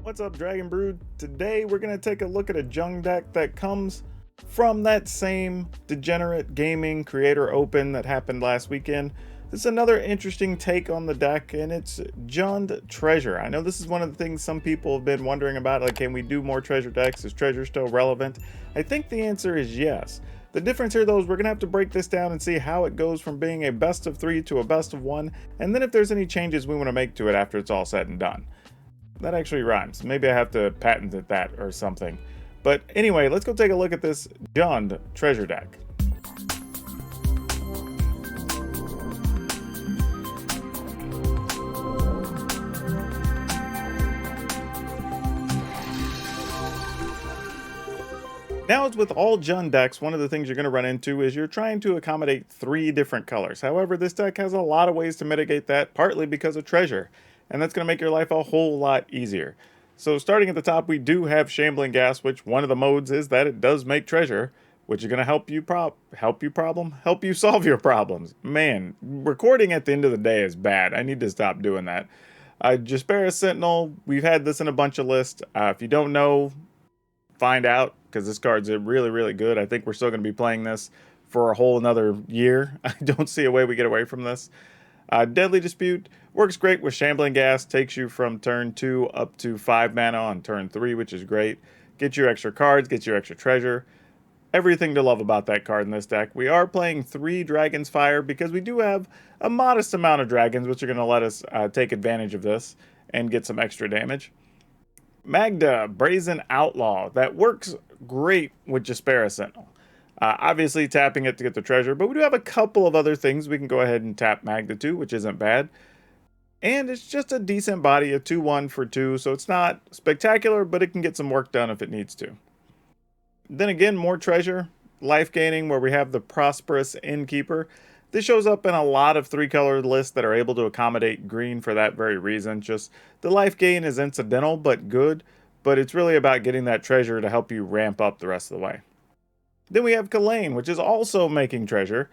What's up, Dragon Brood? Today we're going to take a look at a JUND deck that comes from that same Degen Gaming Creator Open that happened last weekend. This is another interesting take on the deck, and it's JUND Treasure. I know this is one of the things some people have been wondering about, like, can we do more treasure decks? Is treasure still relevant? I think the answer is yes. The difference here, though, is we're going to have to break this down and see how it goes from being a best of 3 to a best of 1, and then if there's any changes we want to make to it after it's all said and done. That actually rhymes. Maybe I have to patent that or something. But anyway, let's go take a look at this JUND treasure deck. Now, as with all JUND decks, one of the things you're going to run into is you're trying to accommodate 3 different colors. However, this deck has a lot of ways to mitigate that, partly because of treasure. And that's going to make your life a whole lot easier. So starting at the top, we do have Shambling Gas, which one of the modes is that it does make treasure, which is going to help you solve your problems. Man, recording at the end of the day is bad. I need to stop doing that. Jasperis Sentinel, we've had this in a bunch of lists. If you don't know, find out, because this card's really, really good. I think we're still going to be playing this for a whole another year. I don't see a way we get away from this. Deadly Dispute works great with Shambling Gas, takes you from turn 2 up to 5 mana on turn 3, which is great. Gets you extra cards, gets you extra treasure. Everything to love about that card in this deck. We are playing 3 Dragon's Fire because we do have a modest amount of dragons, which are going to let us take advantage of this and get some extra damage. Magda, Brazen Outlaw, that works great with Jasperis Sentinel. Obviously tapping it to get the treasure, but we do have a couple of other things we can go ahead and tap Magda to, which isn't bad. And it's just a decent body, a 2/1 for 2, so it's not spectacular, but it can get some work done if it needs to. Then again, more treasure, life gaining, where we have the Prosperous Innkeeper. This shows up in a lot of 3-color lists that are able to accommodate green for that very reason. Just the life gain is incidental, but good, but it's really about getting that treasure to help you ramp up the rest of the way. Then we have Kalane, which is also making treasure.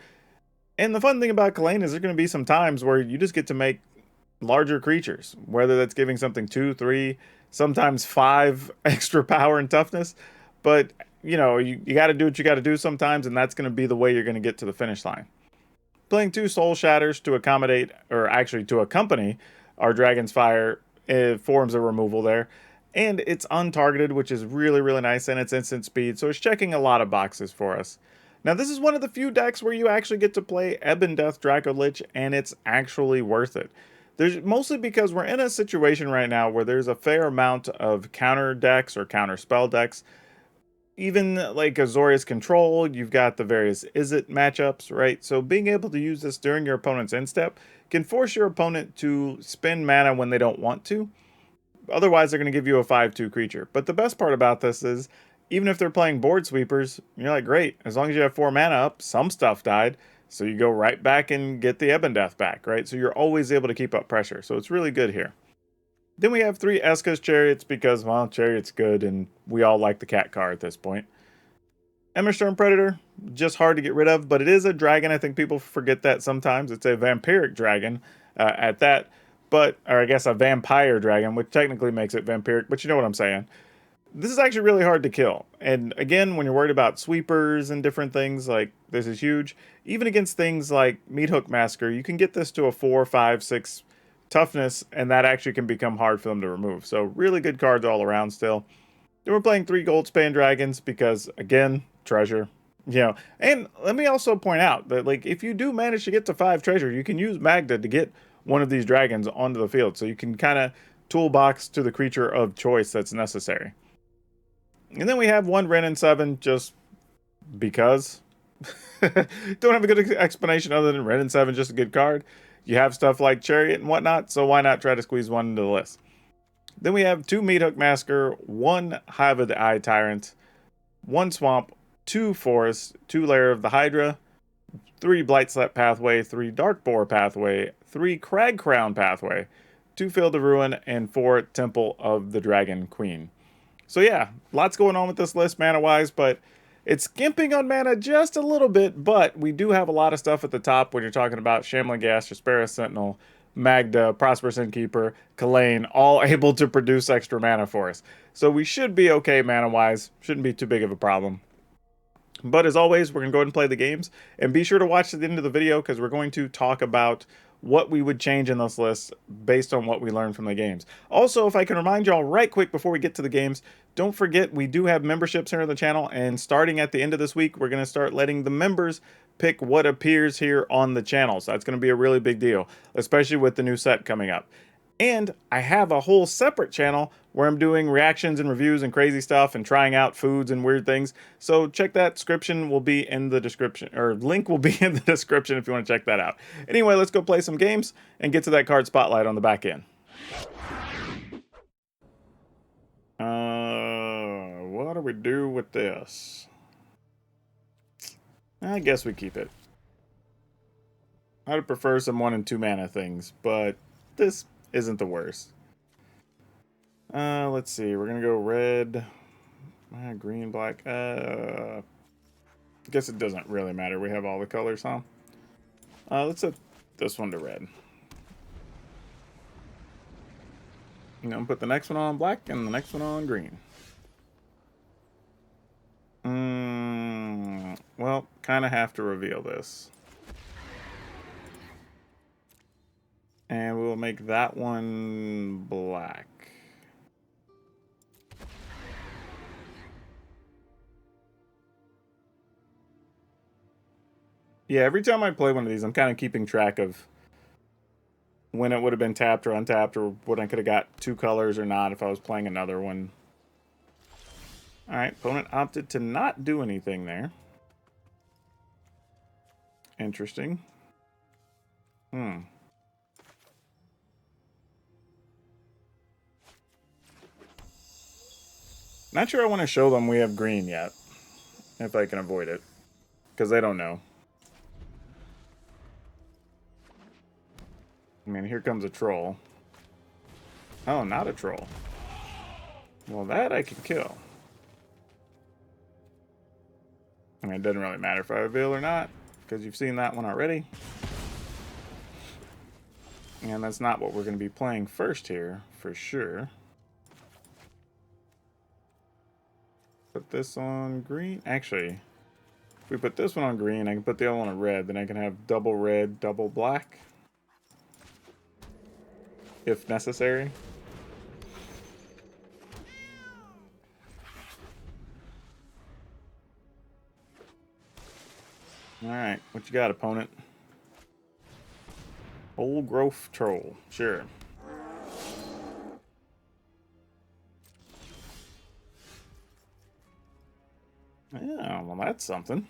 And the fun thing about Kalane is there's going to be some times where you just get to make larger creatures, whether that's giving something 2, 3, sometimes 5 extra power and toughness. But, you know, you got to do what you got to do sometimes, and that's going to be the way you're going to get to the finish line. Playing 2 Soul Shatters to accommodate, or actually to accompany, our Dragon's Fire forms of removal there. And it's untargeted, which is really, really nice, and it's instant speed, so it's checking a lot of boxes for us. Now, this is one of the few decks where you actually get to play Ebon Death Draco Lich, and it's actually worth it. There's mostly because we're in a situation right now where there's a fair amount of counter decks or counter spell decks. Even like Azorius Control, you've got the various Is-It matchups, right? So being able to use this during your opponent's instep can force your opponent to spend mana when they don't want to. Otherwise, they're going to give you a 5/2 creature. But the best part about this is, even if they're playing board sweepers, you're like, great, as long as you have 4 mana up, some stuff died, so you go right back and get the Ebon Death back, right? So you're always able to keep up pressure, so it's really good here. Then we have 3 Eska's Chariots because, well, Chariot's good, and we all like the cat card at this point. Emberstorm Predator, just hard to get rid of, but it is a dragon. I think people forget that sometimes. It's a vampiric dragon at that. But, or I guess a vampire dragon, which technically makes it vampiric, but you know what I'm saying. This is actually really hard to kill. And again, when you're worried about sweepers and different things, like, this is huge. Even against things like Meathook Massacre, you can get this to a 4, 5, 6 toughness, and that actually can become hard for them to remove. So really good cards all around still. Then we're playing 3 Goldspan Dragons because, again, treasure. You know, and let me also point out that, like, if you do manage to get to 5 treasure, you can use Magda to get one of these dragons onto the field, so you can kind of toolbox to the creature of choice that's necessary. And then we have 1 Wrenn and 7 just because. Don't have a good explanation other than Wrenn and 7 just a good card. You have stuff like Chariot and whatnot, so why not try to squeeze one into the list? Then we have 2 Meathook Massacre, 1 Hive of the Eye Tyrant, 1 Swamp, 2 Forest, 2 Lair of the Hydra, 3 Blightslet Pathway, 3 Darkboar Pathway, 3 Crag Crown Pathway, 2 Field of Ruin, and 4 Temple of the Dragon Queen. So yeah, lots going on with this list mana-wise, but it's skimping on mana just a little bit, but we do have a lot of stuff at the top when you're talking about Shambling Gas, Jasperis Sentinel, Magda, Prosperous Innkeeper, Kalane, all able to produce extra mana for us. So we should be okay mana-wise. Shouldn't be too big of a problem. But as always, we're going to go ahead and play the games. And be sure to watch to the end of the video because we're going to talk about what we would change in this list based on what we learned from the games. Also, if I can remind y'all right quick before we get to the games, don't forget we do have memberships here on the channel, and starting at the end of this week, we're going to start letting the members pick what appears here on the channel. So that's going to be a really big deal, especially with the new set coming up. And I have a whole separate channel where I'm doing reactions and reviews and crazy stuff and trying out foods and weird things. So check that. Description will be in the description, or link will be in the description if you want to check that out. Anyway, let's go play some games and get to that card spotlight on the back end. What do we do with this? I guess we keep it. I'd prefer some 1 and 2 mana things, but this isn't the worst. Let's see. We're gonna go red, green, black. I guess it doesn't really matter. We have all the colors, huh? Let's set this one to red. You know, put the next one on black and the next one on green. Well, kind of have to reveal this. And we'll make that one black. Yeah, every time I play one of these, I'm kind of keeping track of when it would have been tapped or untapped, or when I could have got 2 colors or not if I was playing another one. Alright, opponent opted to not do anything there. Interesting. Not sure I want to show them we have green yet, if I can avoid it, because they don't know. I mean, here comes a troll. Oh, not a troll. Well, that I can kill. I mean, it doesn't really matter if I reveal or not, because you've seen that one already. And that's not what we're going to be playing first here, for sure. Put this on green. Actually, if we put this one on green, I can put the other one on red. Then I can have double red, double black. If necessary. Alright, what you got, opponent? Old growth troll. Sure. Yeah, well, that's something.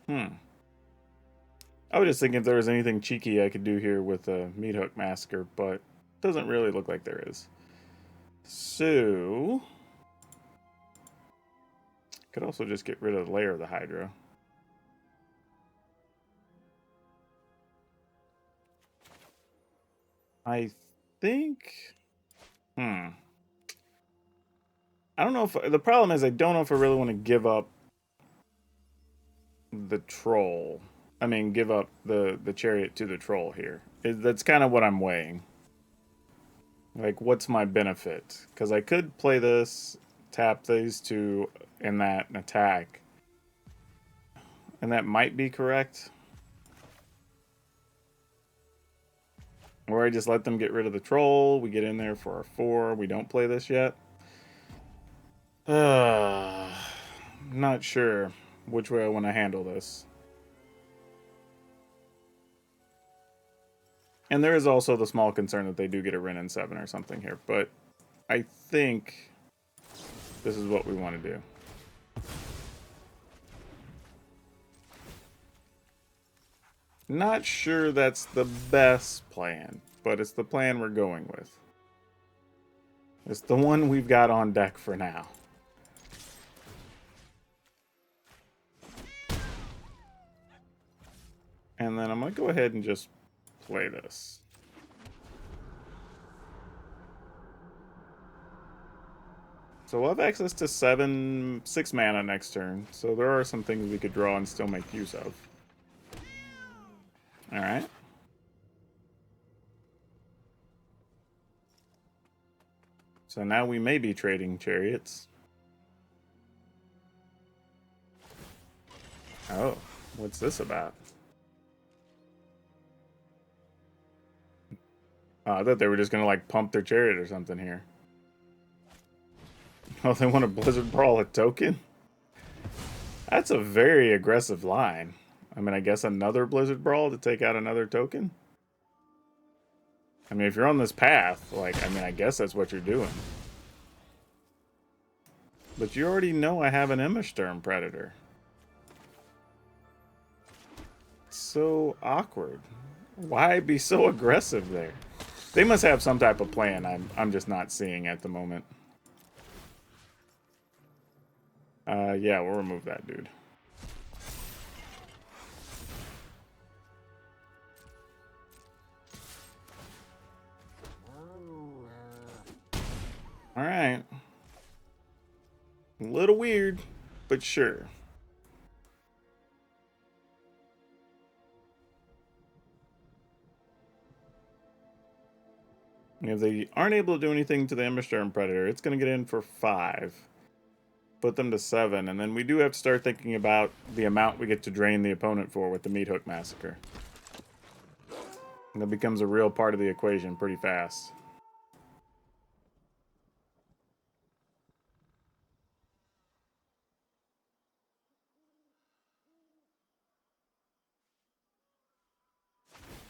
I was just thinking if there was anything cheeky I could do here with a Meat Hook Massacre, but doesn't really look like there is. So, could also just get rid of the layer of the Hydra. I think... I don't know if... The problem is I don't know if I really want to give up the troll. I mean, give up the chariot to the troll here. That's kind of what I'm weighing. Like, what's my benefit? Because I could play this, tap these two, and that and attack. And that might be correct. Or I just let them get rid of the troll. We get in there for our 4. We don't play this yet. Not sure which way I want to handle this. And there is also the small concern that they do get a Ren in 7 or something here. But I think this is what we want to do. Not sure that's the best plan, but it's the plan we're going with. It's the one we've got on deck for now. And then I'm going to go ahead and just play this. So we'll have access to 6 mana next turn. So there are some things we could draw and still make use of. Alright. So now we may be trading chariots. Oh, what's this about? Oh, I thought they were just gonna like pump their chariot or something here. Oh, they want to Blizzard Brawl a token? That's a very aggressive line. I mean, I guess another Blizzard Brawl to take out another token? I mean, if you're on this path, like, I mean, I guess that's what you're doing. But you already know I have an Immersturm Predator. It's so awkward. Why be so aggressive there? They must have some type of plan I'm just not seeing at the moment. Yeah, we'll remove that dude. Alright. A little weird, but sure. If they aren't able to do anything to the Immersturm Predator, it's going to get in for 5. Put them to 7, and then we do have to start thinking about the amount we get to drain the opponent for with the Meat Hook Massacre. And that becomes a real part of the equation pretty fast.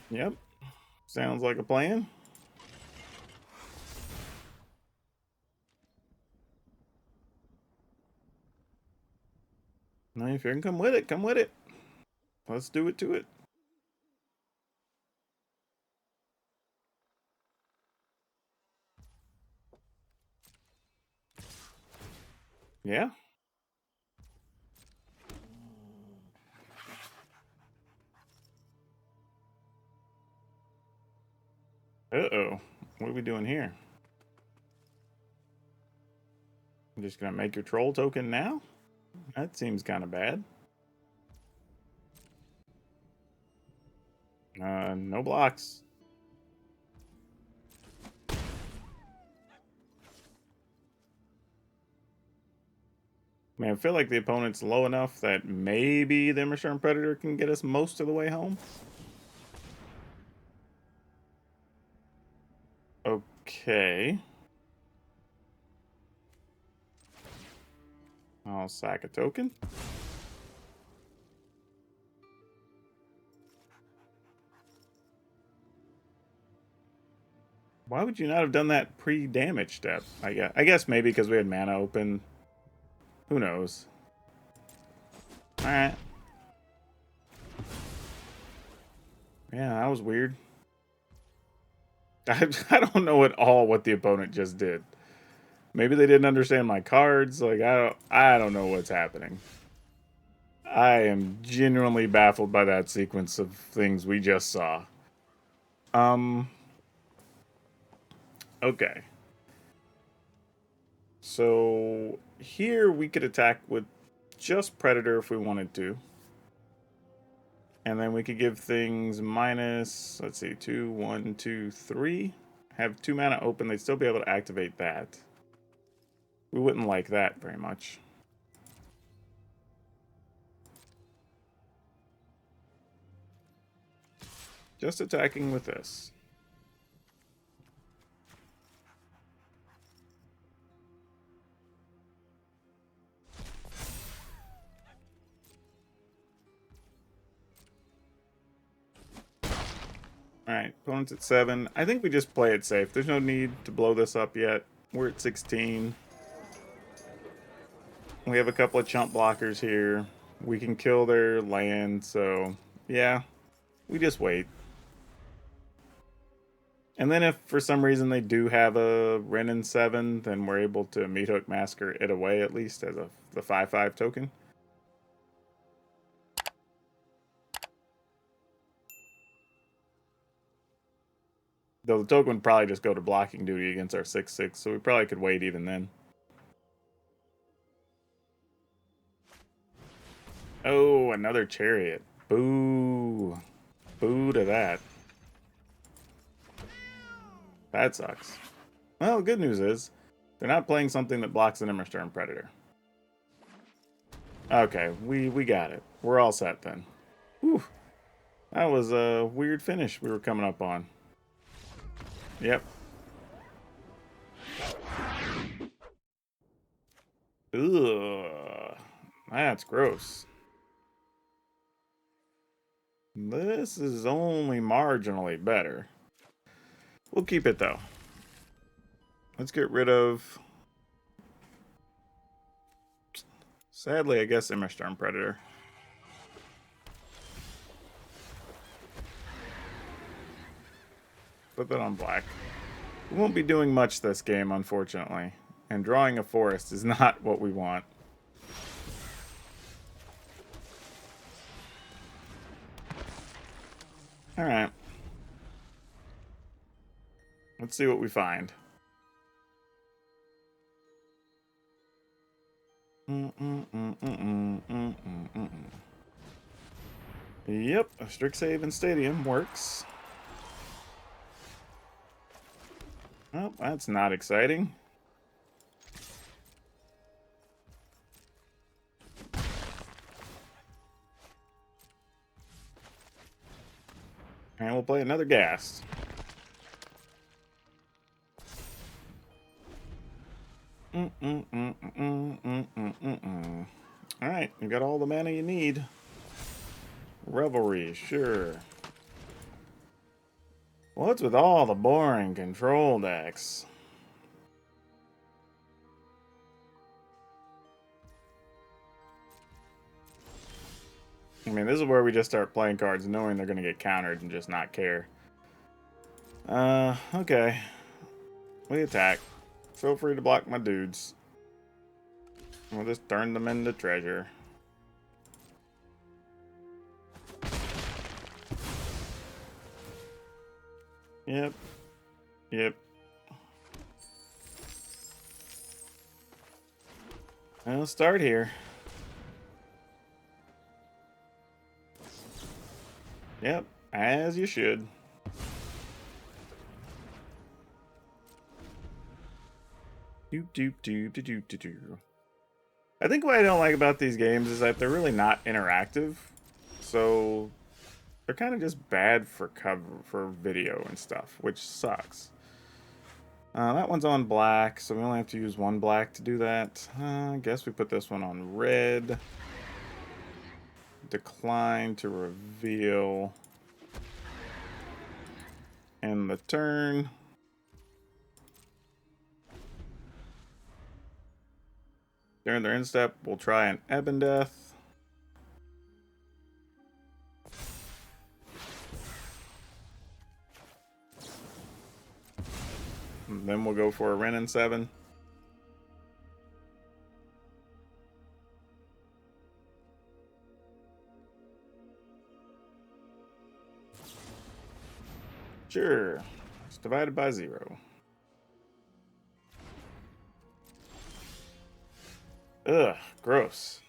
Yep. Sounds like a plan. Now, if you can come with it, come with it. Let's do it to it. Yeah. Uh-oh. What are we doing here? I'm just going to make your troll token now? That seems kind of bad. No blocks. I mean, I feel like the opponent's low enough that maybe the Immersturm Predator can get us most of the way home. Okay. I'll sack a token. Why would you not have done that pre-damage step? I guess maybe because we had mana open. Who knows? Alright. Yeah, that was weird. I don't know at all what the opponent just did. Maybe they didn't understand my cards. Like, I don't know what's happening. I am genuinely baffled by that sequence of things we just saw. Okay. So here we could attack with just Predator if we wanted to. And then we could give things minus, let's see, 2, 1, 2, 3. Have 2 mana open, they'd still be able to activate that. We wouldn't like that very much. Just attacking with this. Alright, opponent's at 7. I think we just play it safe. There's no need to blow this up yet. We're at 16. We have a couple of chump blockers here. We can kill their land, so yeah, we just wait. And then if for some reason they do have a Wrenn and 7, then we're able to Meat Hook Massacre it away at least as the 5/5 token. Though the token would probably just go to blocking duty against our 6/6, so we probably could wait even then. Oh, another chariot. Boo. Boo to that. That sucks. Well, good news is, They're not playing something that blocks an Immersturm Predator. Okay, we got it. We're all set then. Whew. That was a weird finish we were coming up on. Yep. Ugh. That's gross. This is only marginally better. We'll keep it though. Let's get rid of... Sadly, I guess Immersturm Predator. Put that on black. We won't be doing much this game, unfortunately. And drawing a forest is not what we want. Alright. Let's see what we find. Yep, a strict save in Stadium works. Well, that's not exciting. And we'll play another Ghast. Alright, you got all the mana you need. Revelry, sure. What's with all the boring control decks? I mean, this is where we just start playing cards knowing they're going to get countered and just not care. Okay. We attack. Feel free to block my dudes. We'll just turn them into treasure. Yep. Yep. I'll start here. Yep, as you should. I think what I don't like about these games is that they're really not interactive. So they're kind of just bad for cover for video and stuff, which sucks. That one's on black, so we only have to use one black to do that. I guess we put this one on red. Decline to reveal. End the turn. During their end step, we'll try an Ebon Death. And then we'll go for a Wrenn and 7. Sure. It's divided by 0. Ugh, gross.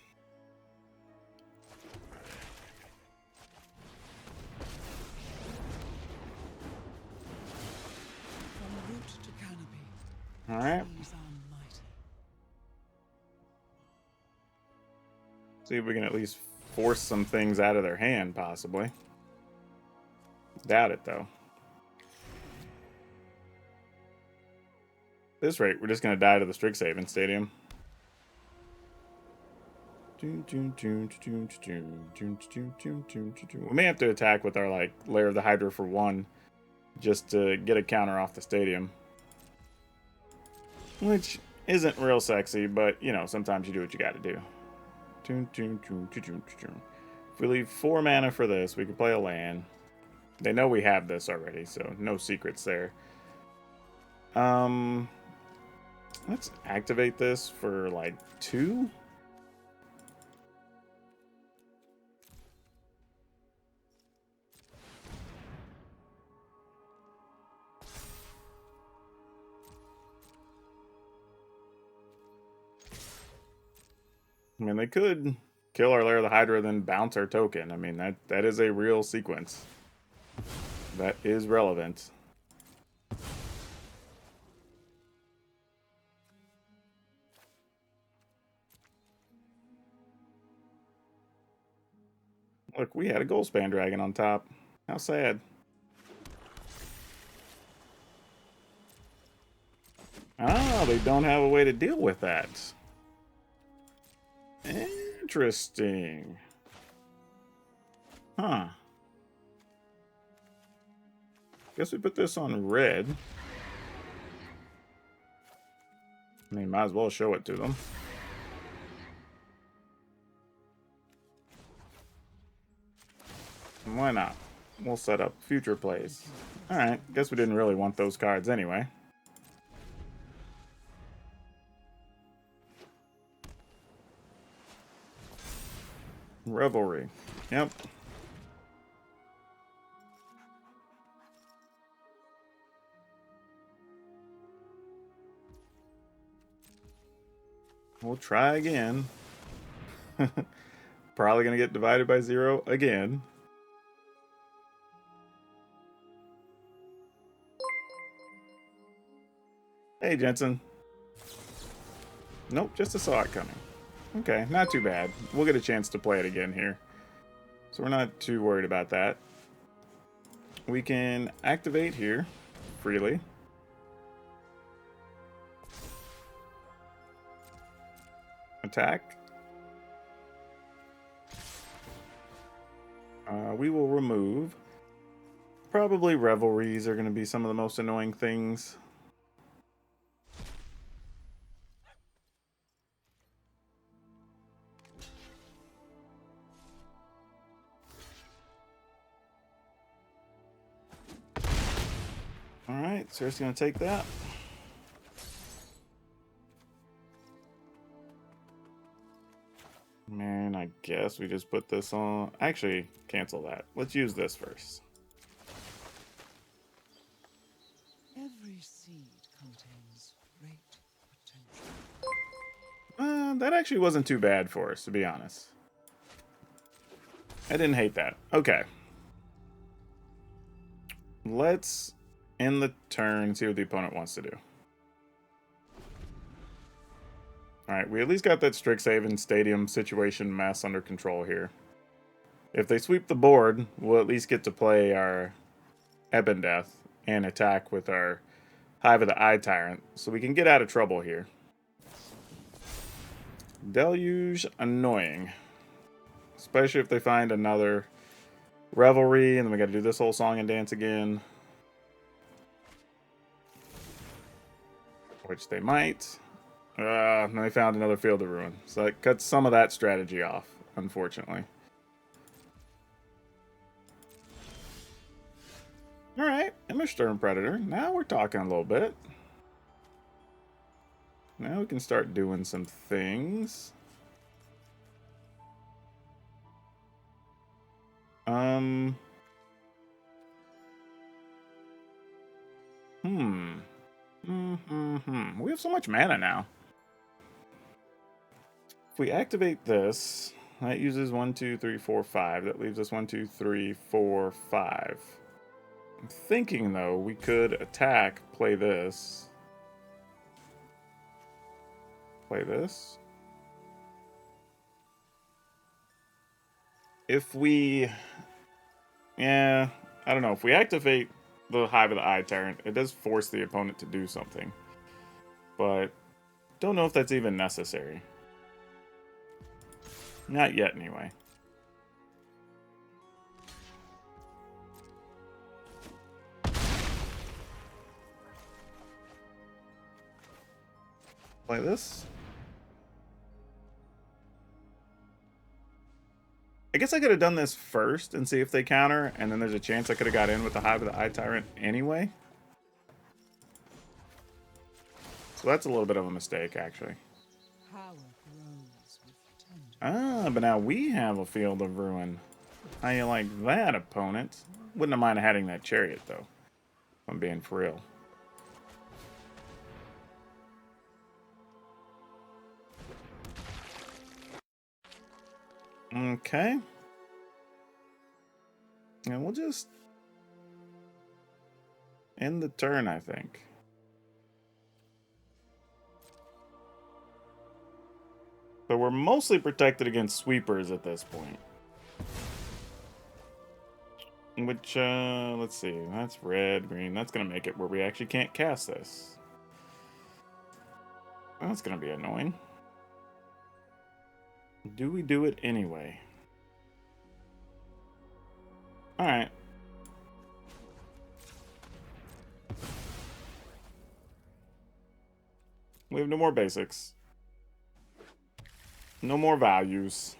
All right. See if we can at least force some things out of their hand, possibly. Doubt it, though. At this rate, we're just going to die to the Strixhaven Stadium. We may have to attack with our, like, Lair of the Hydra for 1, just to get a counter off the stadium. Which isn't real sexy, but, you know, sometimes you do what you gotta do. If we leave 4 mana for this, we can play a land. They know we have this already, so no secrets there. Let's activate this for, like, 2? I mean, they could kill our Lair of the Hydra, then bounce our token. I mean, that is a real sequence. That is relevant. Look, we had a Goldspan Dragon on top. How sad. Ah, they don't have a way to deal with that. Interesting. Huh. Guess we put this on red. I mean, might as well show it to them. Why not? We'll set up future plays. Alright, guess we didn't really want those cards anyway. Revelry. Yep. We'll try again. Probably going to get divided by 0 again. Hey, Jensen. Nope, just saw it coming. Okay, not too bad. We'll get a chance to play it again here. So we're not too worried about that. We can activate here freely. Attack. We will remove. Probably Revelries are going to be some of the most annoying things. Alright, so it's going to take that. Man, I guess we just put this on. Actually, cancel that. Let's use this first. Every seed contains great potential. That actually wasn't too bad for us, to be honest. I didn't hate that. Okay. Let's end the turn, see what the opponent wants to do. Alright, we at least got that Strixhaven Stadium situation mess under control here. If they sweep the board, we'll at least get to play our Ebon Death and attack with our Hive of the Eye Tyrant, so we can get out of trouble here. Deluge, annoying. Especially if they find another Revelry, and then we gotta do this whole song and dance again. Which they might. And they found another Field of Ruin. So it cuts some of that strategy off, unfortunately. Alright, Image Stern Predator. Now we're talking a little bit. Now we can start doing some things. We have so much mana now. If we activate this, that uses 1, 2, 3, 4, 5. That leaves us 1, 2, 3, 4, 5. I'm thinking, though, we could attack, play this. Play this. If we... Yeah, I don't know. If we activate the Hive of the Eye Tyrant, it does force the opponent to do something. But don't know if that's even necessary. Not yet, anyway. Play this. I guess I could have done this first and see if they counter, and then there's a chance I could have got in with the Hive of the Eye Tyrant anyway. So that's a little bit of a mistake, actually. Ah, but now we have a Field of Ruin. How you like that, opponent? Wouldn't have minded having that Chariot, though. If I'm being for real. Okay. And we'll just end the turn, I think. But we're mostly protected against sweepers at this point. Which, let's see. That's red, green. That's going to make it where we actually can't cast this. That's going to be annoying. Do we do it anyway? Alright. We have no more basics. No more values.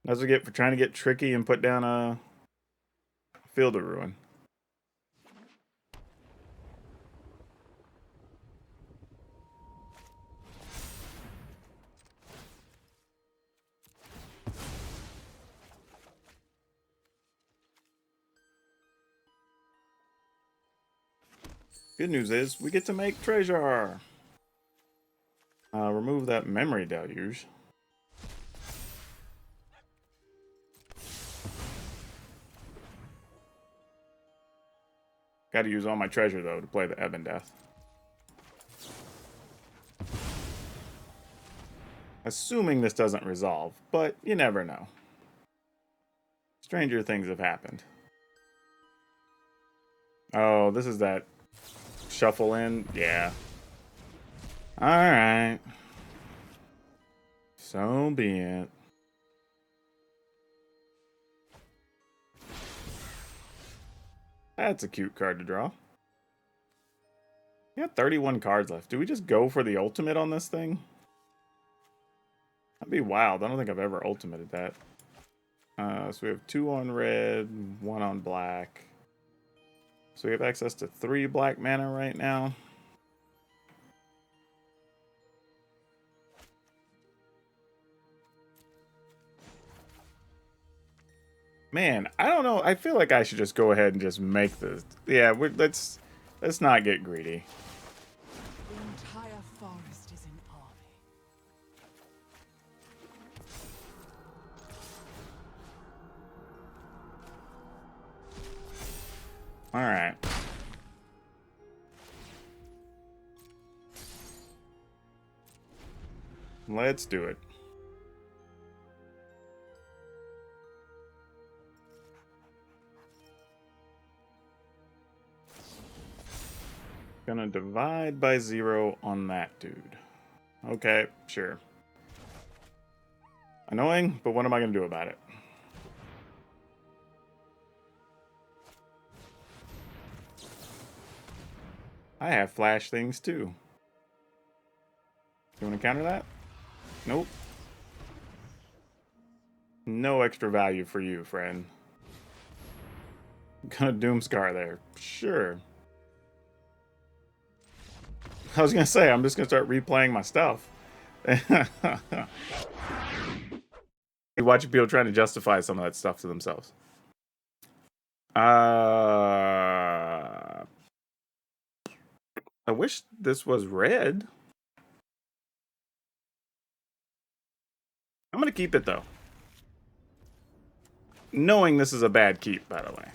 That's what we get for trying to get tricky and put down a Field of Ruin. Good news is we get to make treasure. Remove that memory deluge. Got to use all my treasure though to play the Ebb and Death. Assuming this doesn't resolve, but you never know. Stranger things have happened. Oh, this is that shuffle in? Yeah. Alright. So be it. That's a cute card to draw. We got 31 cards left. Do we just go for the ultimate on this thing? That'd be wild. I don't think I've ever ultimated that. So we have 2 on red, 1 on black. So we have access to 3 black mana right now. Man, I don't know. I feel like I should just go ahead and just make this. Yeah, let's not get greedy. The entire forest is in army. All right. Let's do it. Gonna divide by 0 on that dude. Okay, sure. Annoying, but what am I gonna do about it? I have flash things too. You wanna counter that? Nope. No extra value for you, friend. Gonna Doomscar there. Sure. I was gonna say, I'm just gonna start replaying my stuff. You watch people trying to justify some of that stuff to themselves. I wish this was red. I'm gonna keep it though. Knowing this is a bad keep, by the way.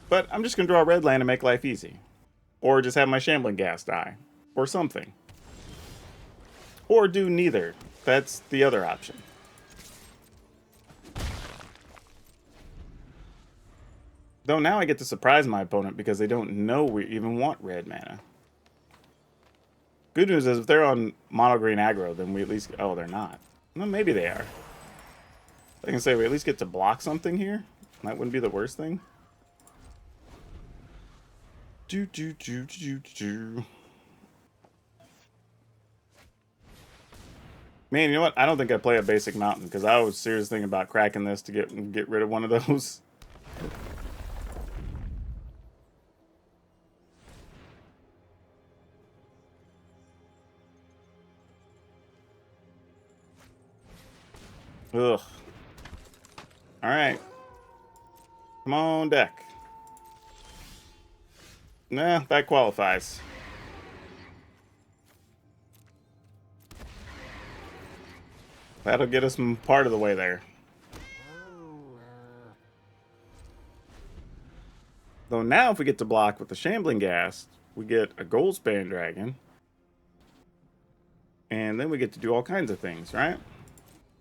But I'm just gonna draw a red land and make life easy. Or just have my Shambling Gas die. Or something. Or do neither. That's the other option. Though now I get to surprise my opponent because they don't know we even want red mana. Good news is if they're on mono green aggro, then we at least... Oh, they're not. Well, maybe they are. I can say we at least get to block something here. That wouldn't be the worst thing. Man, you know what? I don't think I play a basic mountain because I was seriously thinking about cracking this to get rid of one of those. Ugh. Alright. Come on, deck. Nah, that qualifies. That'll get us part of the way there. Though now if we get to block with the Shambling Gas, we get a Goldspan Dragon. And then we get to do all kinds of things, right?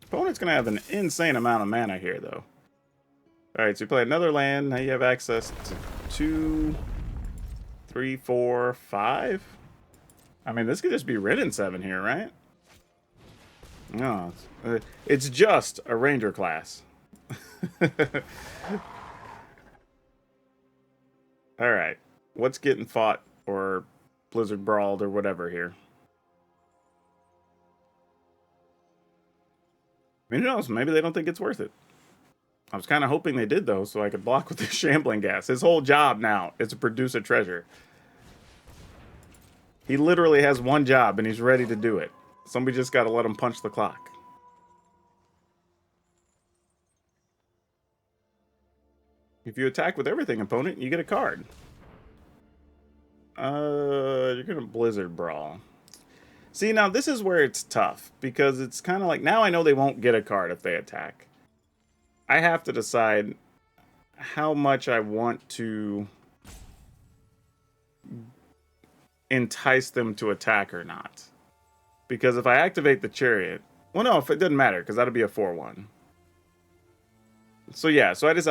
Opponent's going to have an insane amount of mana here, though. Alright, so you play another land. Now you have access to 2, 3, 4, 5. I mean, this could just be Ridden 7 here, right? No, it's just a Ranger class. Alright, what's getting fought or Blizzard Brawled or whatever here? I mean, who knows? Maybe they don't think it's worth it. I was kind of hoping they did, though, so I could block with the Shambling Gas. His whole job now is to produce a treasure. He literally has one job, and he's ready to do it. Somebody just got to let him punch the clock. If you attack with everything, opponent, you get a card. You're going to Blizzard Brawl. See, now this is where it's tough, because it's kind of like, now I know they won't get a card if they attack. I have to decide how much I want to entice them to attack or not. Because if I activate the Chariot... Well, no, if it doesn't matter, because that'll be a 4-1. So yeah, so I just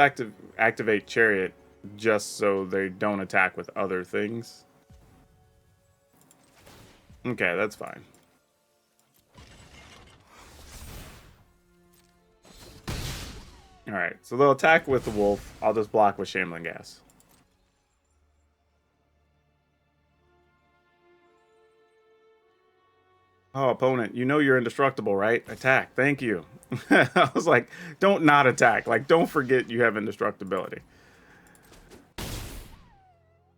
activate Chariot just so they don't attack with other things. Okay, that's fine. Alright, so they'll attack with the wolf. I'll just block with Shambling Gas. Oh, opponent, you know you're indestructible, right? Attack. Thank you. I was like, don't not attack. Like, don't forget you have indestructibility.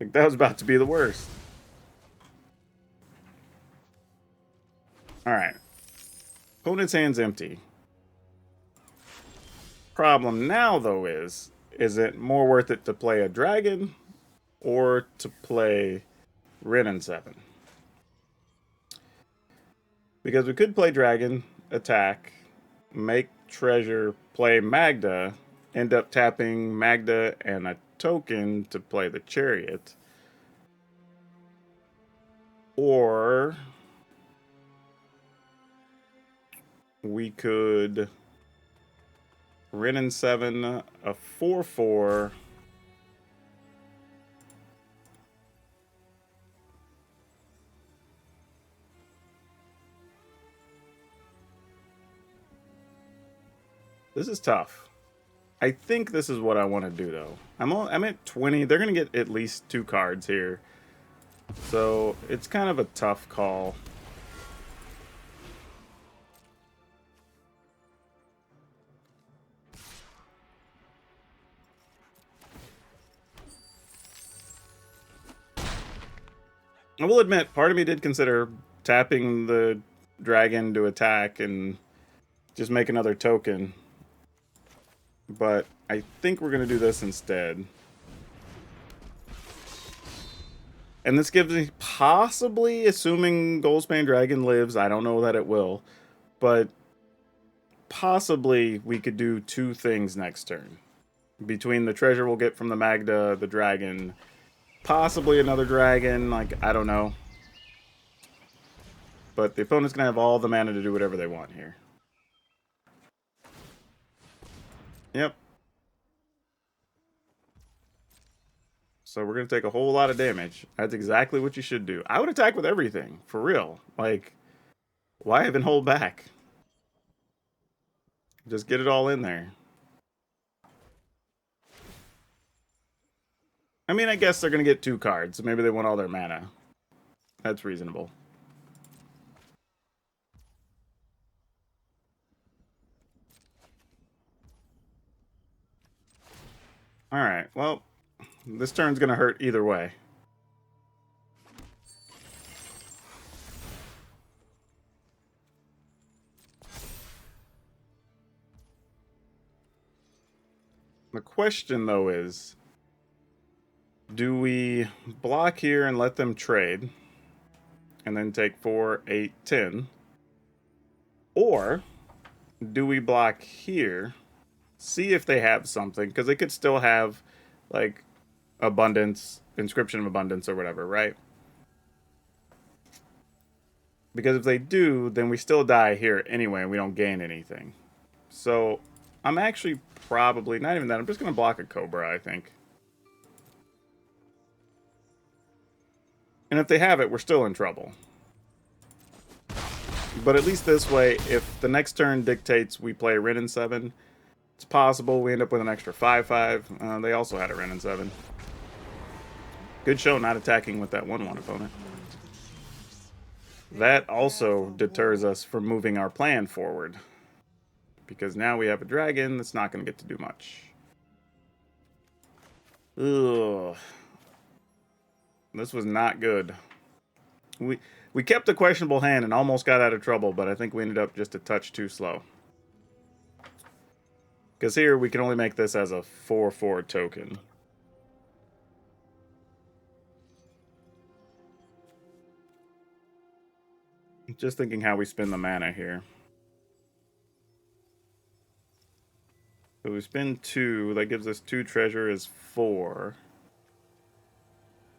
Like, that was about to be the worst. Alright. Opponent's hand's empty. Problem now, though, is it more worth it to play a dragon or to play Ridden 7? Because we could play dragon, attack, make treasure, play Magda, end up tapping Magda and a token to play the Chariot. Or we could Ridden 7, a 4-4. This is tough. I think this is what I want to do, though. I'm at 20. They're going to get at least 2 cards here. So it's kind of a tough call. I will admit, part of me did consider tapping the dragon to attack and just make another token. But I think we're going to do this instead. And this gives me, possibly, assuming Goldspan Dragon lives, I don't know that it will, but possibly we could do 2 things next turn. Between the treasure we'll get from the Magda, the dragon, possibly another dragon, like, I don't know. But the opponent's going to have all the mana to do whatever they want here. Yep. So we're going to take a whole lot of damage. That's exactly what you should do. I would attack with everything, for real. Like, why even hold back? Just get it all in there. I mean, I guess they're going to get 2 cards, so maybe they want all their mana. That's reasonable. Alright, well, this turn's going to hurt either way. The question, though, is, do we block here and let them trade, and then take 4, 8, 10? Or do we block here, see if they have something, because they could still have, like, abundance, inscription of abundance or whatever, right? Because if they do, then we still die here anyway, and we don't gain anything. So I'm actually probably, not even that, I'm just going to block a Cobra, I think. And if they have it, we're still in trouble. But at least this way, if the next turn dictates we play Rin in 7, it's possible we end up with an extra 5/5. They also had a Rin in 7. Good show not attacking with that 1/1 opponent. That also deters us from moving our plan forward. Because now we have a dragon that's not going to get to do much. Ugh. This was not good. We kept a questionable hand and almost got out of trouble, but I think we ended up just a touch too slow. Because here we can only make this as a 4/4 token. Just thinking how we spend the mana here. So we spend 2, that gives us 2 treasure is 4.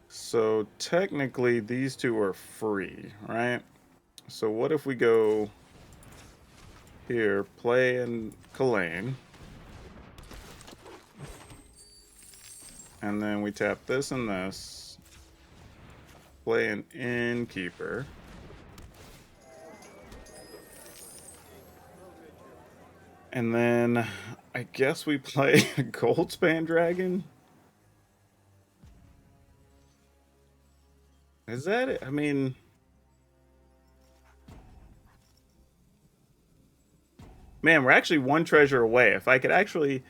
So technically these 2 are free, right? So what if we go here, play in Kalane. And then we tap this and this. Play an Innkeeper. And then I guess we play a Goldspan Dragon. Is that it? I mean, man, we're actually 1 treasure away. If I could actually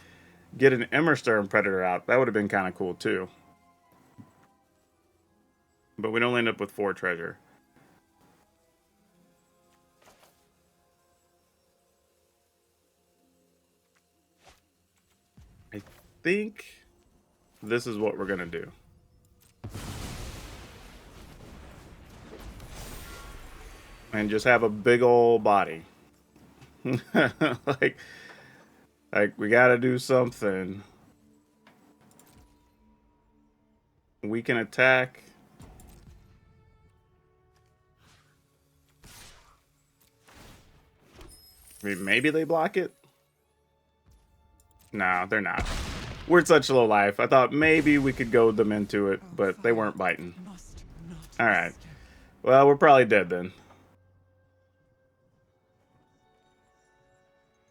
get an Emberstern Predator out, that would have been kind of cool too. But we'd only end up with 4 treasure. I think this is what we're going to do. And just have a big old body. like we gotta do something. We can attack. I mean, maybe they block it. No, they're not. We're at such low life. I thought maybe we could goad them into it, but they weren't biting. Alright. Well, we're probably dead then.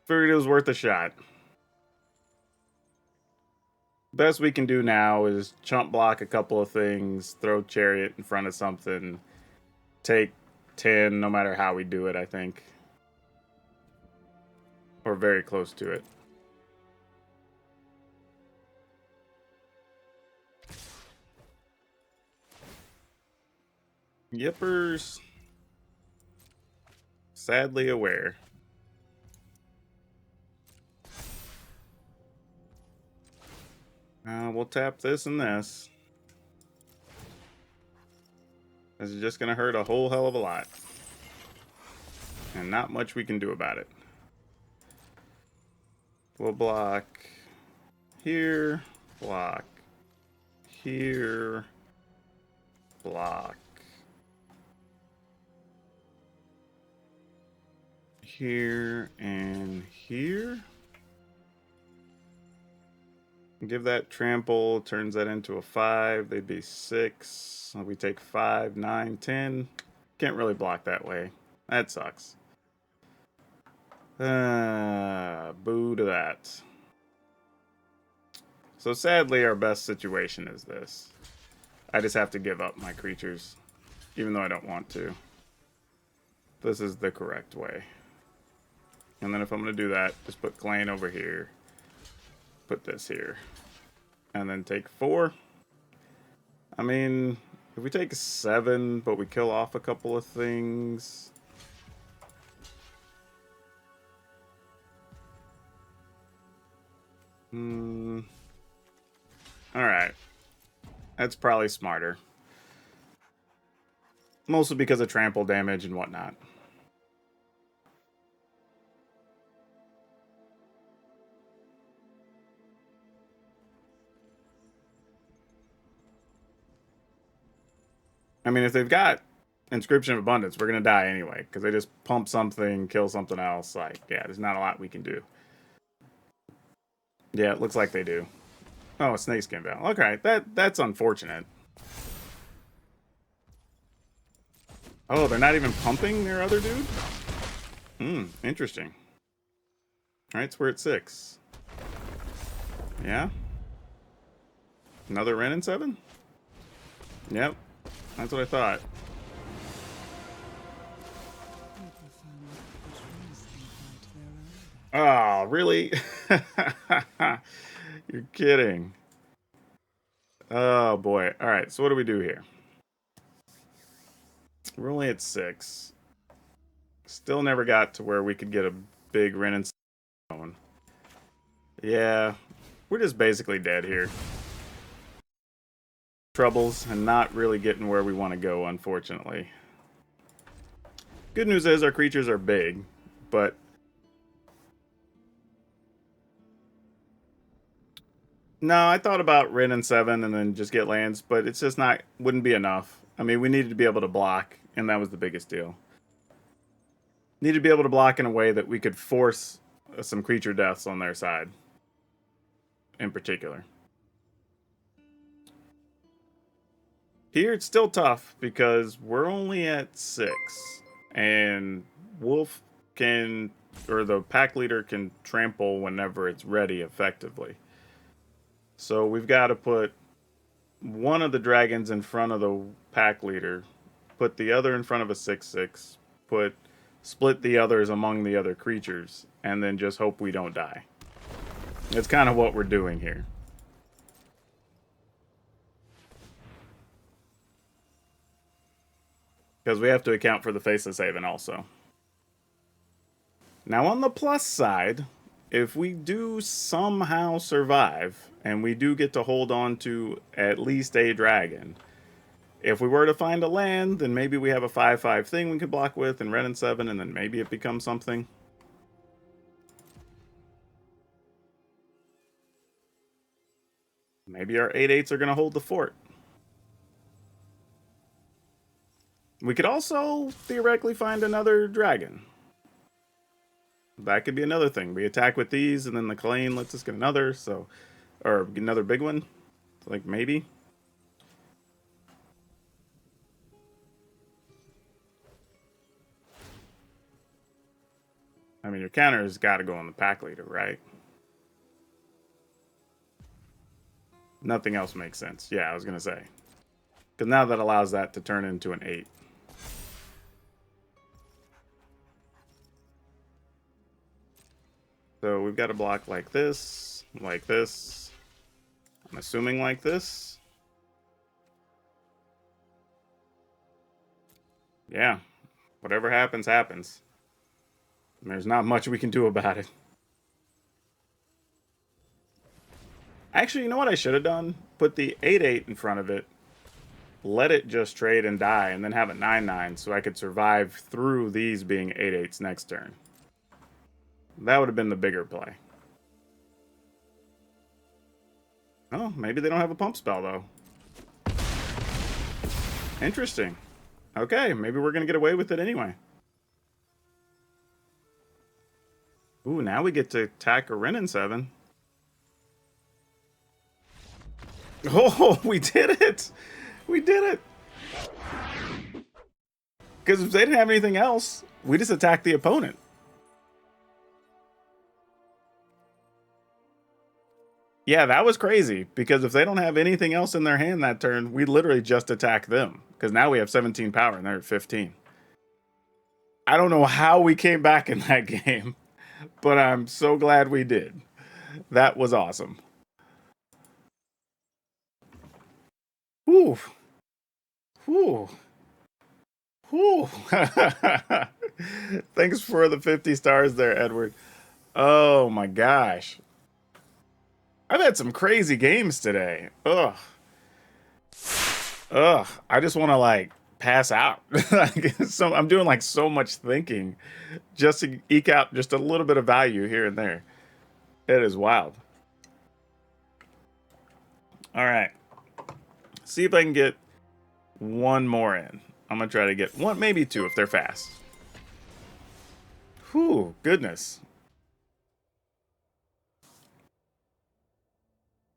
Figured it was worth a shot. Best we can do now is chump block a couple of things, throw Chariot in front of something, take 10 no matter how we do it, I think. Or very close to it. Yippers. Sadly aware. We'll tap this and this. This is just going to hurt a whole hell of a lot. And not much we can do about it. We'll block here, block here, block here, and here. Give that trample, turns that into a 5. They'd be 6. We take 5, 9, 10. Can't really block that way. That sucks. Boo to that. So sadly, our best situation is this. I just have to give up my creatures, even though I don't want to. This is the correct way. And then if I'm going to do that, just put Kalane over here. Put this here. And then take 4. I mean, if we take 7, but we kill off a couple of things... Alright. That's probably smarter. Mostly because of trample damage and whatnot. I mean, if they've got Inscription of Abundance, we're going to die anyway, because they just pump something, kill something else. Like, yeah, there's not a lot we can do. Yeah, it looks like they do. Oh, a Snakeskin Veil. Okay, that's unfortunate. Oh, they're not even pumping their other dude? Interesting. Alright, so we're at 6. Yeah? Another Ren in 7? Yep. That's what I thought. Oh, really? You're kidding. Oh, boy. Alright, so what do we do here? We're only at 6. Still never got to where we could get a big Ren and going. Yeah, we're just basically dead here. Troubles and not really getting where we want to go, unfortunately. Good news is our creatures are big, but no, I thought about Ren and 7 and then just get lands, but it's just not, wouldn't be enough. I mean, we needed to be able to block, and that was the biggest deal. Needed to be able to block in a way that we could force some creature deaths on their side, in particular. Here it's still tough because we're only at 6, and Wolf can, or the pack leader can trample whenever it's ready effectively. So we've got to put one of the dragons in front of the pack leader, put the other in front of a 6/6, split the others among the other creatures, and then just hope we don't die. It's kind of what we're doing here. Because we have to account for the Faceless Haven also. Now on the plus side, if we do somehow survive, and we do get to hold on to at least a dragon, if we were to find a land, then maybe we have a 5/5 thing we could block with, and Ren and 7, and then maybe it becomes something. Maybe our 8/8s are going to hold the fort. We could also theoretically find another dragon. That could be another thing. We attack with these, and then the Kalane lets us get another, so, or another big one. Like, maybe. I mean, your counter has got to go on the pack leader, right? Nothing else makes sense. Yeah, I was going to say. Because now that allows that to turn into an 8. So we've got to block like this, like this. I'm assuming like this. Yeah. Whatever happens, happens. There's not much we can do about it. Actually, you know what I should have done? Put the 8/8 in front of it. Let it just trade and die, and then have it 9/9 so I could survive through these being 8/8s next turn. That would have been the bigger play. Oh, maybe they don't have a pump spell, though. Interesting. Okay, maybe we're going to get away with it anyway. Ooh, now we get to attack a Ren in 7. Oh, we did it! We did it! Because if they didn't have anything else, we just attacked the opponent. Yeah, that was crazy, because if they don't have anything else in their hand that turn, we literally just attack them. Because now we have 17 power and they're at 15. I don't know how we came back in that game, but I'm so glad we did. That was awesome. Whew. Whew. Whew. Thanks for the 50 stars there, Edward. Oh my gosh. I've had some crazy games today. Ugh. Ugh. I just want to like pass out. So I'm doing like so much thinking just to eke out just a little bit of value here and there. It is wild. All right. See if I can get one more in. I'm going to try to get one, maybe two if they're fast. Whew, goodness.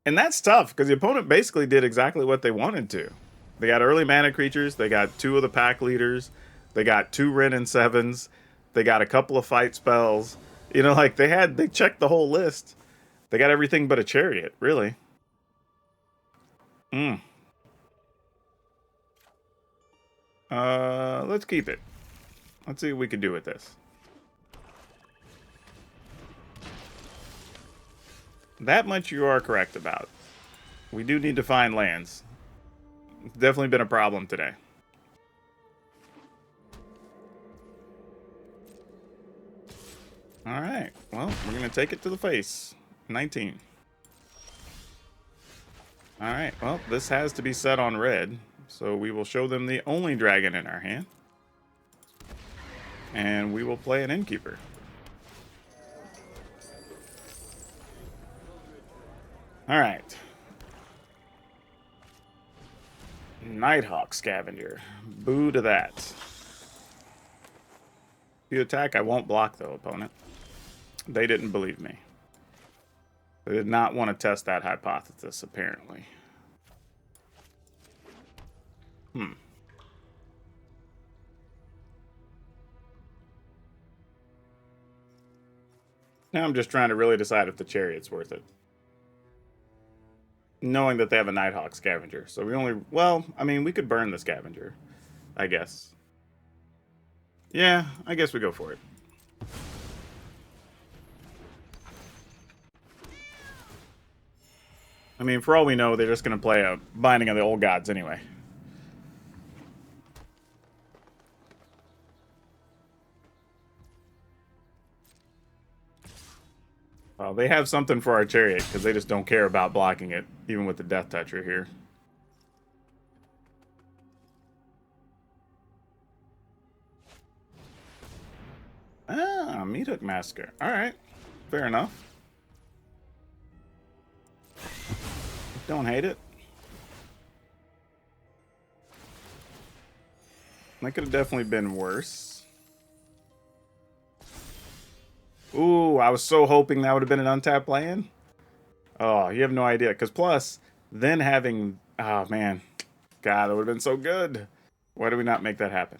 And that's tough, because the opponent basically did exactly what they wanted to. They got early mana creatures, they got two of the pack leaders, they got two Wrenn and 7s, they got a couple of fight spells. You know, like, they checked the whole list. They got everything but a chariot, really. Let's keep it. Let's see what we can do with this. That much you are correct about. We do need to find lands. It's definitely been a problem today. Alright, well, we're going to take it to the face. 19. Alright, well, this has to be set on red. So we will show them the only dragon in our hand. And we will play an Innkeeper. Alright. Nighthawk Scavenger. Boo to that. If you attack, I won't block, though, opponent. They didn't believe me. They did not want to test that hypothesis, apparently. Now I'm just trying to really decide if the Chariot's worth it. Knowing that they have a Nighthawk Scavenger. So we only... Well, I mean, we could burn the Scavenger, I guess. Yeah, I guess we go for it. I mean, for all we know, they're just going to play a Binding of the Old Gods anyway. Well, they have something for our Chariot, because they just don't care about blocking it, even with the Death Toucher here. Ah, Meathook Massacre. Alright, fair enough. Don't hate it. That could have definitely been worse. Ooh, I was so hoping that would have been an untapped land. Oh, you have no idea. Because plus, then having... Oh, man. God, that would have been so good. Why did we not make that happen?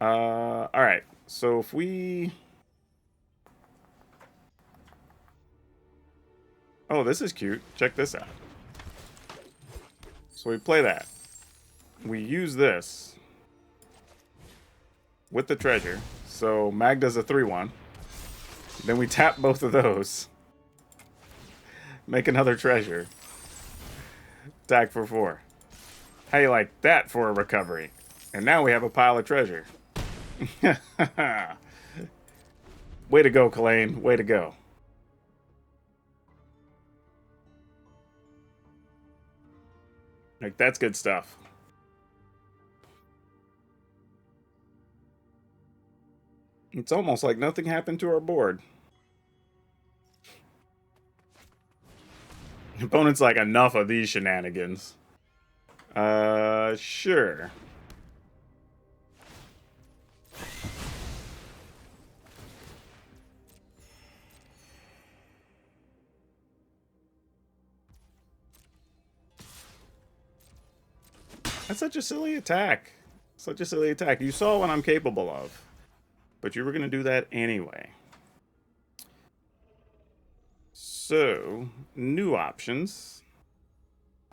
Alright. So if we... Oh, this is cute. Check this out. So we play that. We use this with the treasure. So Mag does a 3-1. Then we tap both of those. Make another treasure. Attack for 4. How you like that for a recovery? And now we have a pile of treasure. Way to go, Kalane. Way to go. Like, that's good stuff. It's almost like nothing happened to our board. Opponent's like, enough of these shenanigans. Sure. That's such a silly attack. Such a silly attack. You saw what I'm capable of. But you were going to do that anyway. So, new options.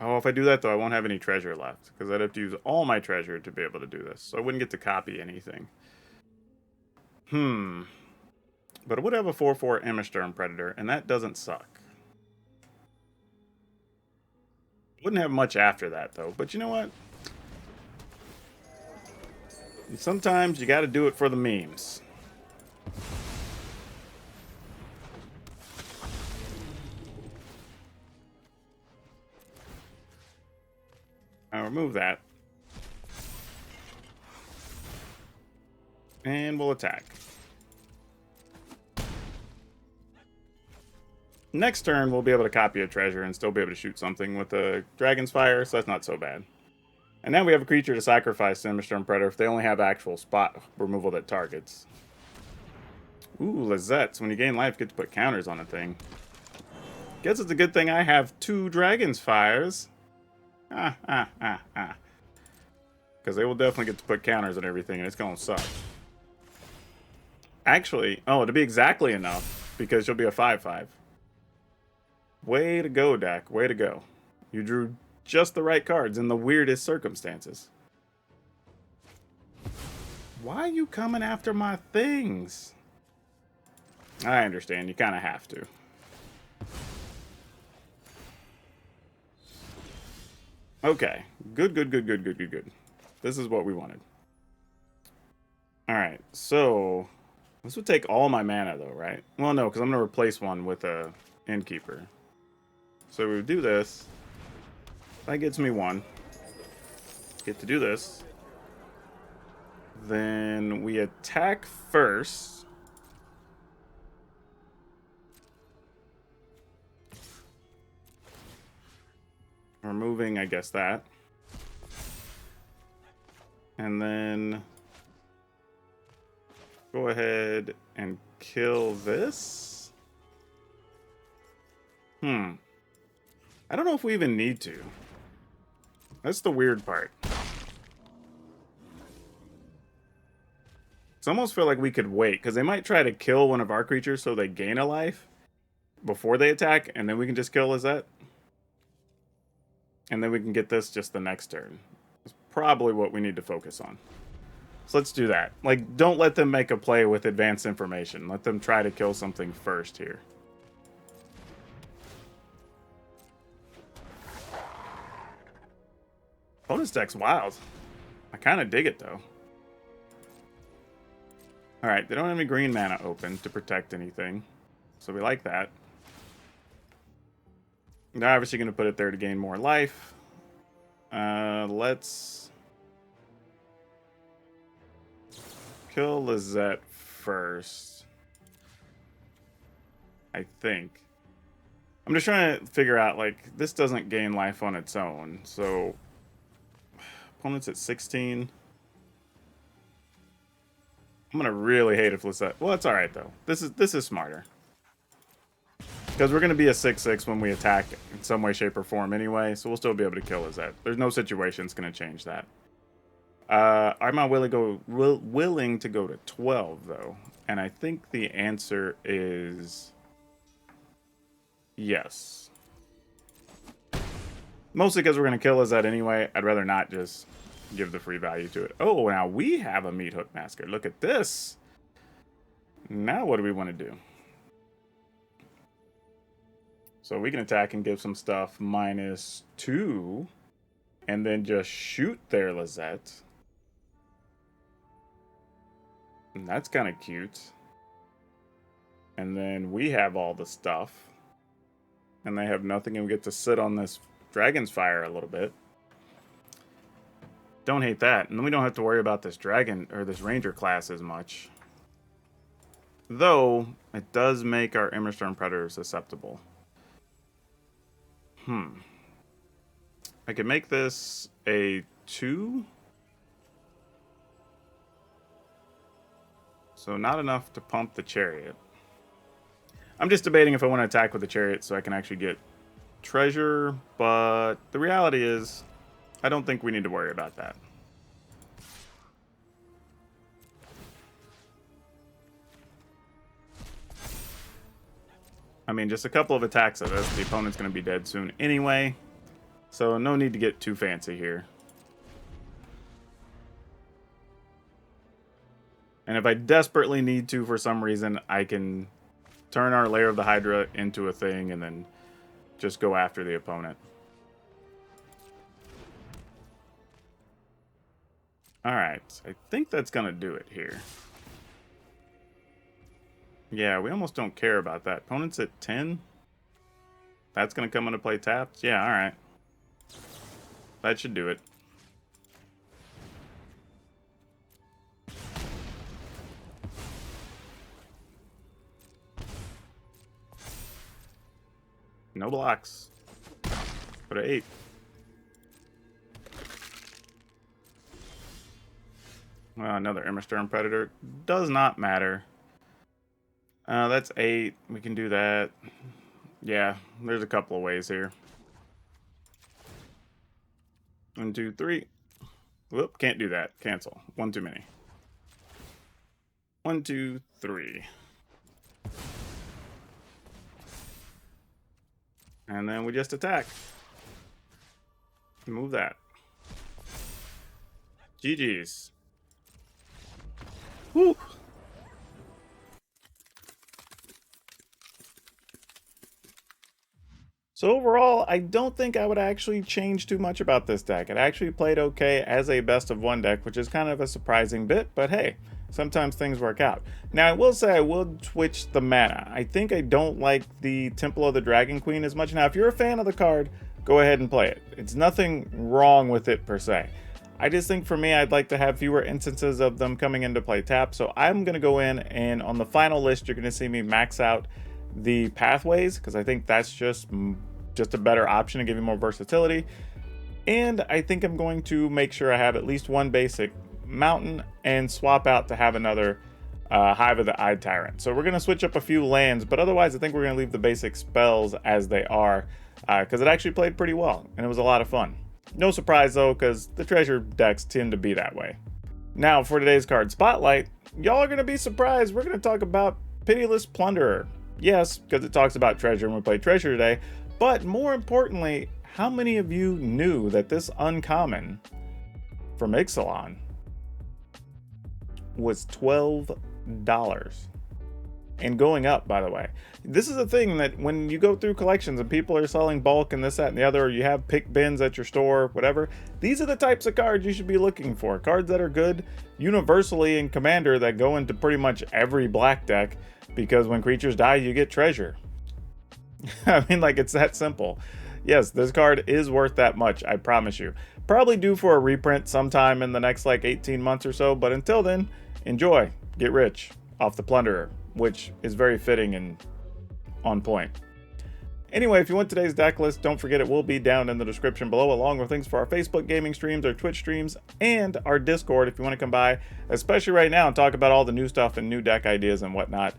Oh, if I do that, though, I won't have any treasure left. Because I'd have to use all my treasure to be able to do this. So I wouldn't get to copy anything. But I would have a 4/4 Immersturm Predator, and that doesn't suck. Wouldn't have much after that, though. But you know what? Sometimes you got to do it for the memes. I'll remove that. And we'll attack. Next turn, we'll be able to copy a treasure and still be able to shoot something with the Dragon's Fire, so that's not so bad. And now we have a creature to sacrifice to Immerstorm Predator if they only have actual spot removal that targets. Ooh, Lizette's. When you gain life, you get to put counters on a thing. Guess it's a good thing I have 2 Dragon's Fires. Because they will definitely get to put counters on everything, and it's going to suck. Actually, oh, to be exactly enough, because you'll be a 5/5. Way to go, Dak. Way to go. You drew just the right cards in the weirdest circumstances. Why are you coming after my things? I understand. You kind of have to. Okay. Good. This is what we wanted. Alright, so... This would take all my mana, though, right? Well, no, because I'm going to replace one with a Innkeeper. So we would do this. That gets me 1. Get to do this. Then we attack first. Removing, I guess, that. And then go ahead and kill this. I don't know if we even need to. That's the weird part. It's almost feel like we could wait, because they might try to kill one of our creatures so they gain a life before they attack, and then we can just kill Lizette. And then we can get this just the next turn. It's probably what we need to focus on. So let's do that. Like, don't let them make a play with advanced information. Let them try to kill something first here. Opponent's deck's wild. I kind of dig it, though. Alright, they don't have any green mana open to protect anything. So we like that. They're obviously going to put it there to gain more life. Let's kill Lizette first. I think. I'm just trying to figure out, like, this doesn't gain life on its own. So, opponent's at 16. I'm going to really hate if Lizette... Well, it's alright, though. This is smarter. Because we're going to be a 6/6 when we attack in some way, shape, or form anyway, so we'll still be able to kill Lizette. There's no situation that's going to change that. I'm not willing to go to 12, though. And I think the answer is... yes. Mostly because we're going to kill Lizette anyway. I'd rather not just give the free value to it. Oh, now we have a Meat Hook Masker. Look at this. Now what do we want to do? So we can attack and give some stuff -2. And then just shoot their Lizette. And that's kind of cute. And then we have all the stuff. And they have nothing, and we get to sit on this Dragon's Fire a little bit. Don't hate that. And then we don't have to worry about this Dragon, or this Ranger class as much. Though, it does make our Immerstorm Predator susceptible. I could make this a 2. So not enough to pump the Chariot. I'm just debating if I want to attack with the Chariot so I can actually get treasure, but the reality is I don't think we need to worry about that. I mean, just a couple of attacks of this, the opponent's going to be dead soon anyway, so no need to get too fancy here. And if I desperately need to for some reason, I can turn our Lair of the Hydra into a thing and then just go after the opponent. Alright, I think that's going to do it here. Yeah, we almost don't care about that. Opponent's at 10. That's going to come into play tapped? Yeah, alright. That should do it. No blocks. Go to 8. Well, another Immersturm Predator. Does not matter. That's 8. We can do that. Yeah, there's a couple of ways here. 1, 2, 3. Whoop, can't do that. Cancel. One too many. 1, 2, 3. And then we just attack. Move that. GG's. Woo! So overall, I don't think I would actually change too much about this deck. It actually played okay as a best of one deck, which is kind of a surprising bit, but hey, sometimes things work out. Now, I will say I will switch the mana. I think I don't like the Temple of the Dragon Queen as much. Now, if you're a fan of the card, go ahead and play it. It's nothing wrong with it per se. I just think for me, I'd like to have fewer instances of them coming into play tap. So I'm going to go in and on the final list, you're going to see me max out the pathways because I think that's just a better option to give you more versatility. And I think I'm going to make sure I have at least one basic mountain and swap out to have another Hive of the Eye Tyrant. So we're going to switch up a few lands, but otherwise I think we're going to leave the basic spells as they are because it actually played pretty well and it was a lot of fun. No surprise though, because the treasure decks tend to be that way. Now for today's card spotlight, y'all are going to be surprised. We're going to talk about Pitiless Plunderer. Yes, because it talks about treasure and we play treasure today, but more importantly, how many of you knew that this uncommon from Ixalan was $12? And going up, by the way. This is a thing that when you go through collections and people are selling bulk and this, that, and the other, or you have pick bins at your store, whatever, these are the types of cards you should be looking for. Cards that are good universally in Commander that go into pretty much every black deck, because when creatures die, you get treasure. I mean, like, it's that simple. Yes, this card is worth that much, I promise you. Probably due for a reprint sometime in the next, like, 18 months or so, but until then, enjoy. Get rich off the Plunderer, which is very fitting and on point. Anyway, if you want today's deck list, don't forget it will be down in the description below, along with links for our Facebook gaming streams, our Twitch streams, and our Discord if you want to come by, especially right now, and talk about all the new stuff and new deck ideas and whatnot.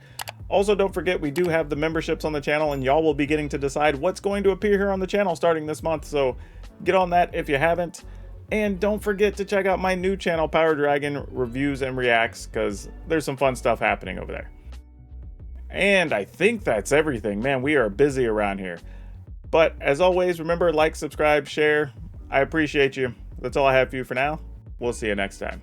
Also, don't forget, we do have the memberships on the channel, and y'all will be getting to decide what's going to appear here on the channel starting this month, so get on that if you haven't. And don't forget to check out my new channel, PowrDragn Reviews and Reacts, because there's some fun stuff happening over there. And I think that's everything. Man, we are busy around here. But as always, remember, like, subscribe, share. I appreciate you. That's all I have for you for now. We'll see you next time.